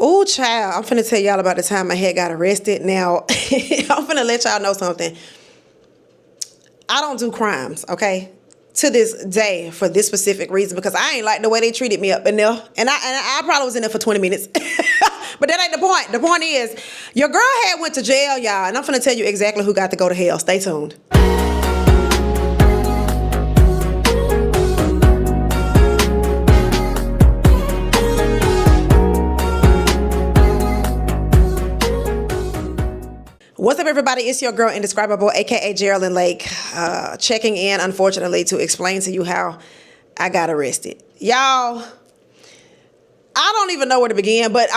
Ooh, child, I'm finna tell y'all about the time my head got arrested. Now, I'm finna let y'all know something. I don't do crimes, okay? To this day, for this specific reason, because I ain't like the way they treated me up in there. And I probably was in there for 20 minutes. But that ain't the point. The point is, your girl had went to jail, y'all. And I'm finna tell you exactly who got to go to hell. Stay tuned. What's up, everybody? It's your girl, Indescribable, aka Geraldine Lake, checking in, unfortunately, to explain to you how I got arrested. Y'all, I don't even know where to begin, but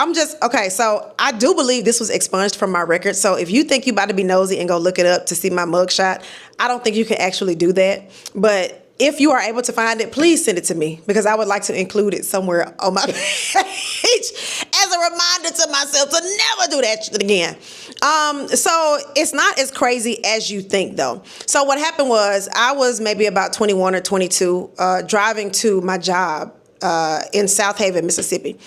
okay, so I do believe this was expunged from my record. So if you think you about to be nosy and go look it up to see my mugshot, I don't think you can actually do that. But if you are able to find it, please send it to me, because I would like to include it somewhere on my page as a reminder to myself to never do that shit again. So it's not as crazy as you think, though. So what happened was, I was maybe about 21 or 22, driving to my job in South Haven, Mississippi.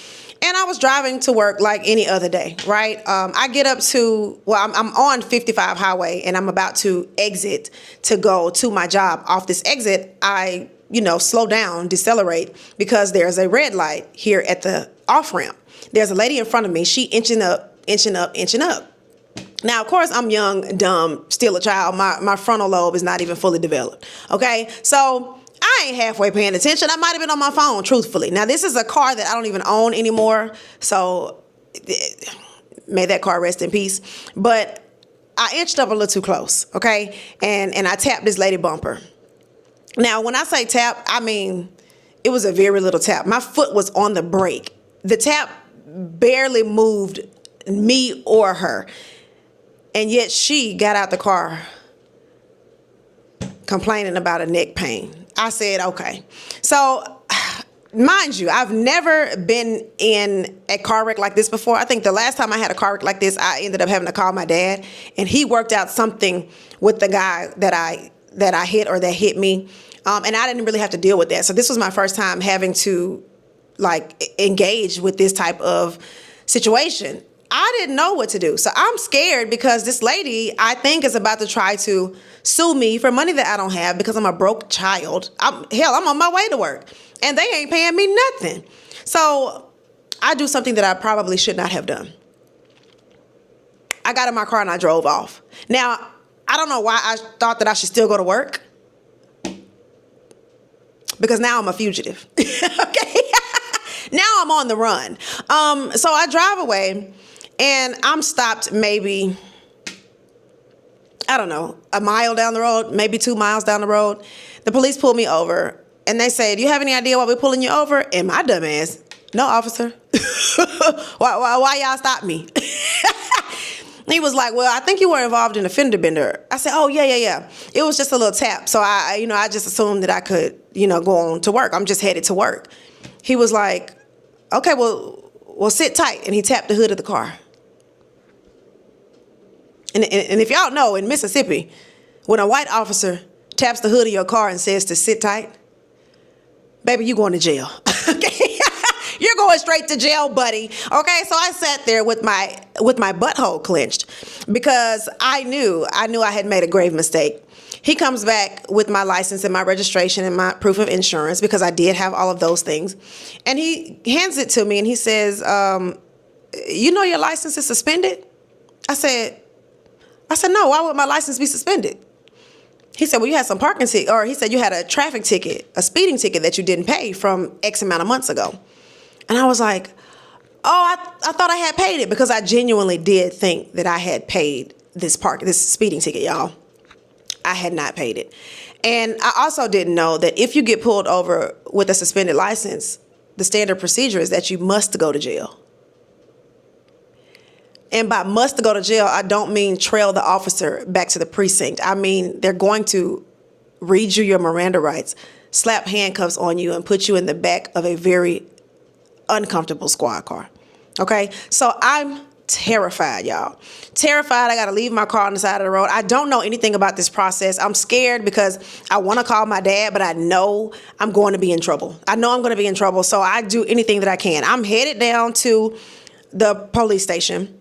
And I was driving to work like any other day, right? I get up to, I'm on 55 highway, and I'm about to exit to go to my job. Off this exit, I, slow down, decelerate, because there's a red light here at the off-ramp. There's a lady in front of me. She inching up. Now, of course, I'm young, dumb, still a child. My frontal lobe is not even fully developed, okay? So I ain't halfway paying attention. I might have been on my phone, truthfully. Now, this is a car that I don't even own anymore, so may that car rest in peace. But I inched up a little too close, okay? And I tapped this lady bumper. Now, when I say tap, I mean it was a very little tap. My foot was on the brake. The tap barely moved me or her, and yet she got out the car complaining about a neck pain. I said, okay. So, mind you, I've never been in a car wreck like this before. I think the last time I had a car wreck like this, I ended up having to call my dad, and he worked out something with the guy that I hit, or that hit me. And I didn't really have to deal with that. So this was my first time having to engage with this type of situation. I didn't know what to do. So I'm scared, because this lady, I think, is about to try to sue me for money that I don't have, because I'm a broke child. I'm on my way to work, and they ain't paying me nothing. So I do something that I probably should not have done. I got in my car and I drove off. Now, I don't know why I thought that I should still go to work, because now I'm a fugitive. Okay? Now I'm on the run. So I drive away, and I'm stopped maybe, I don't know, a mile down the road, maybe 2 miles down the road. The police pulled me over, and they say, "Do you have any idea why we're pulling you over?" And my dumb ass, "No, officer." why y'all stop me? He was like, "Well, I think you were involved in a fender bender." I said, "Oh, yeah. It was just a little tap." So I just assumed that I could, go on to work. I'm just headed to work. He was like, "Okay, well, sit tight." And he tapped the hood of the car. And if y'all know, in Mississippi, when a white officer taps the hood of your car and says to sit tight, baby, you going to jail. Okay? You're going straight to jail, buddy. Okay, so I sat there with my butthole clenched, because I knew I had made a grave mistake. He comes back with my license and my registration and my proof of insurance, because I did have all of those things. And he hands it to me, and he says, your license is suspended? I said, "No, why would my license be suspended?" He said, "Well, you had some parking ticket," or he said, "You had a traffic ticket, a speeding ticket that you didn't pay from X amount of months ago." And I was like, "Oh, I thought I had paid it," because I genuinely did think that I had paid this speeding ticket, y'all. I had not paid it. And I also didn't know that if you get pulled over with a suspended license, the standard procedure is that you must go to jail. And by must go to jail, I don't mean trail the officer back to the precinct. I mean, they're going to read you your Miranda rights, slap handcuffs on you, and put you in the back of a very uncomfortable squad car. Okay? So I'm terrified, y'all. Terrified. I got to leave my car on the side of the road. I don't know anything about this process. I'm scared because I want to call my dad, but I know I'm going to be in trouble. I know I'm going to be in trouble. So I do anything that I can. I'm headed down to the police station.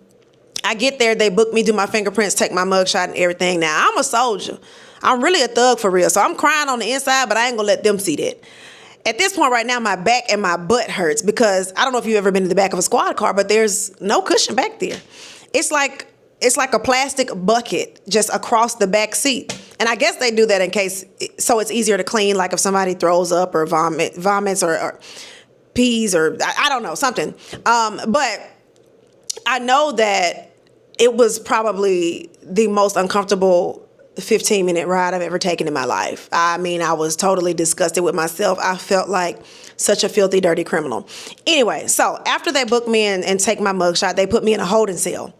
I get there, they book me, do my fingerprints, take my mugshot and everything. Now, I'm a soldier. I'm really a thug for real. So I'm crying on the inside, but I ain't gonna let them see that. At this point right now, my back and my butt hurts because I don't know if you've ever been in the back of a squad car, but there's no cushion back there. It's like a plastic bucket just across the back seat. And I guess they do that in case, so it's easier to clean, like if somebody throws up or vomits or pees or I don't know, something. But I know that it was probably the most uncomfortable 15-minute ride I've ever taken in my life. I mean, I was totally disgusted with myself. I felt like such a filthy, dirty criminal. Anyway, so after they booked me and take my mugshot, they put me in a holding cell.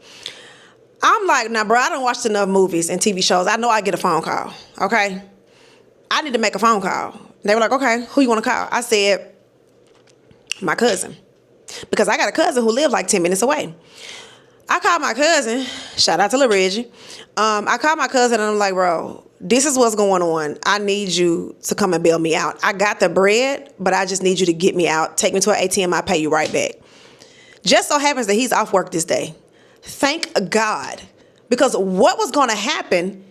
I'm like, nah, bro, I done watched enough movies and TV shows. I know I get a phone call, okay? I need to make a phone call. They were like, okay, who you want to call? I said, my cousin. Because I got a cousin who lives like 10 minutes away. I called my cousin. Shout out to Lil Reggie. I called my cousin and I'm like, bro, this is what's going on. I need you to come and bail me out. I got the bread, but I just need you to get me out. Take me to an ATM. I'll pay you right back. Just so happens that he's off work this day. Thank God. Because what was going to happen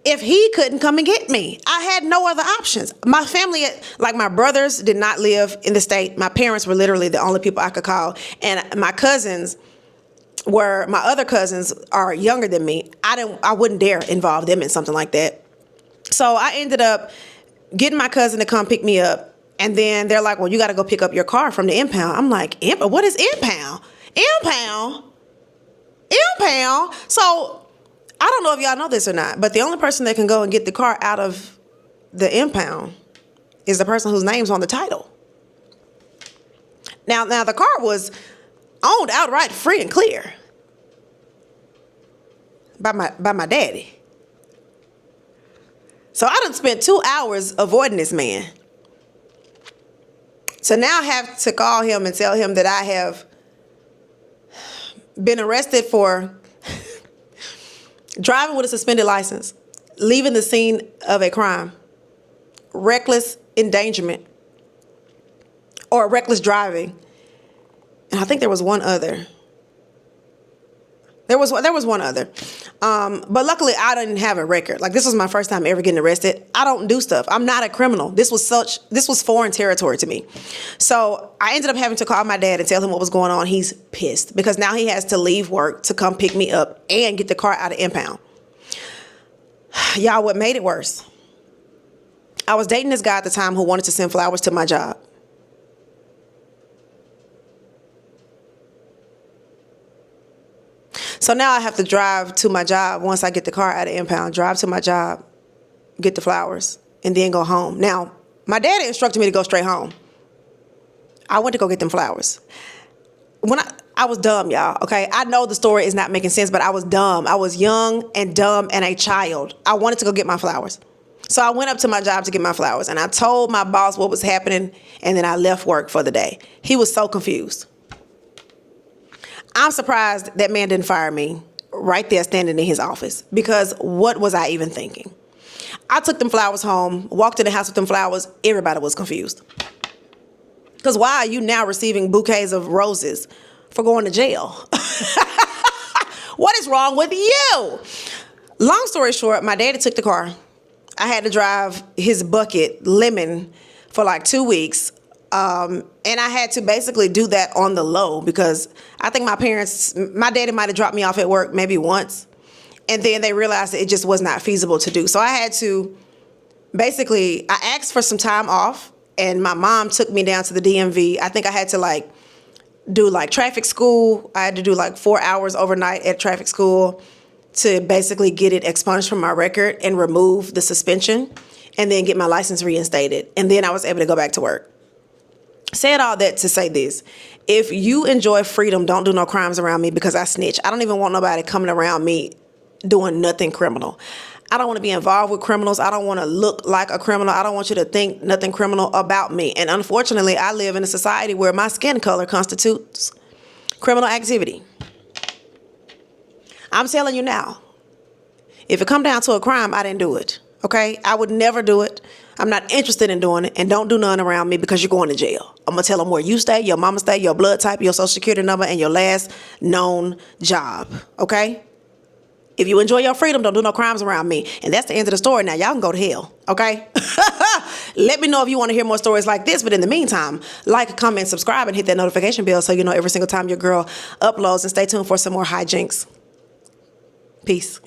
if he couldn't come and get me? I had no other options. My family, like my brothers, did not live in the state. My parents were literally the only people I could call. And my cousins my other cousins are younger than me. I wouldn't dare involve them in something like that. So I ended up getting my cousin to come pick me up. And then they're like, well, you got to go pick up your car from the impound. I'm like, what is impound? Impound? So I don't know if y'all know this or not, but the only person that can go and get the car out of the impound is the person whose name's on the title. Now the car was owned outright, free and clear by my daddy. So I done spent 2 hours avoiding this man. So now I have to call him and tell him that I have been arrested for driving with a suspended license, leaving the scene of a crime, reckless endangerment, or reckless driving. And I think there was one other. There was one other. But luckily I didn't have a record. Like, this was my first time ever getting arrested. I don't do stuff. I'm not a criminal. This was foreign territory to me. So I ended up having to call my dad and tell him what was going on. He's pissed because now he has to leave work to come pick me up and get the car out of impound. Y'all, what made it worse? I was dating this guy at the time who wanted to send flowers to my job. So now I have to drive to my job once I get the car out of impound, drive to my job, get the flowers, and then go home. Now, my daddy instructed me to go straight home. I went to go get them flowers. When I was dumb, y'all, okay? I know the story is not making sense, but I was dumb. I was young and dumb and a child. I wanted to go get my flowers. So I went up to my job to get my flowers, and I told my boss what was happening, and then I left work for the day. He was so confused. I'm surprised that man didn't fire me right there standing in his office, because what was I even thinking? I took them flowers home, walked in the house with them flowers. Everybody was confused. Because why are you now receiving bouquets of roses for going to jail? What is wrong with you? Long story short, my daddy took the car. I had to drive his bucket lemon for like 2 weeks. And I had to basically do that on the low because I think my daddy might have dropped me off at work maybe once. And then they realized that it just was not feasible to do. So I had to I asked for some time off, and my mom took me down to the DMV. I think I had to do traffic school. I had to do 4 hours overnight at traffic school to basically get it expunged from my record and remove the suspension and then get my license reinstated. And then I was able to go back to work. Said all that to say this. If you enjoy freedom, don't do no crimes around me because I snitch. I don't even want nobody coming around me doing nothing criminal. I don't want to be involved with criminals. I don't want to look like a criminal. I don't want you to think nothing criminal about me. And unfortunately, I live in a society where my skin color constitutes criminal activity. I'm telling you now, if it come down to a crime, I didn't do it. Okay? I would never do it. I'm not interested in doing it. And don't do none around me because you're going to jail. I'm going to tell them where you stay, your mama stay, your blood type, your social security number, and your last known job. Okay? If you enjoy your freedom, don't do no crimes around me. And that's the end of the story. Now, y'all can go to hell, okay? Let me know if you want to hear more stories like this. But in the meantime, like, comment, subscribe, and hit that notification bell so you know every single time your girl uploads. And stay tuned for some more hijinks. Peace.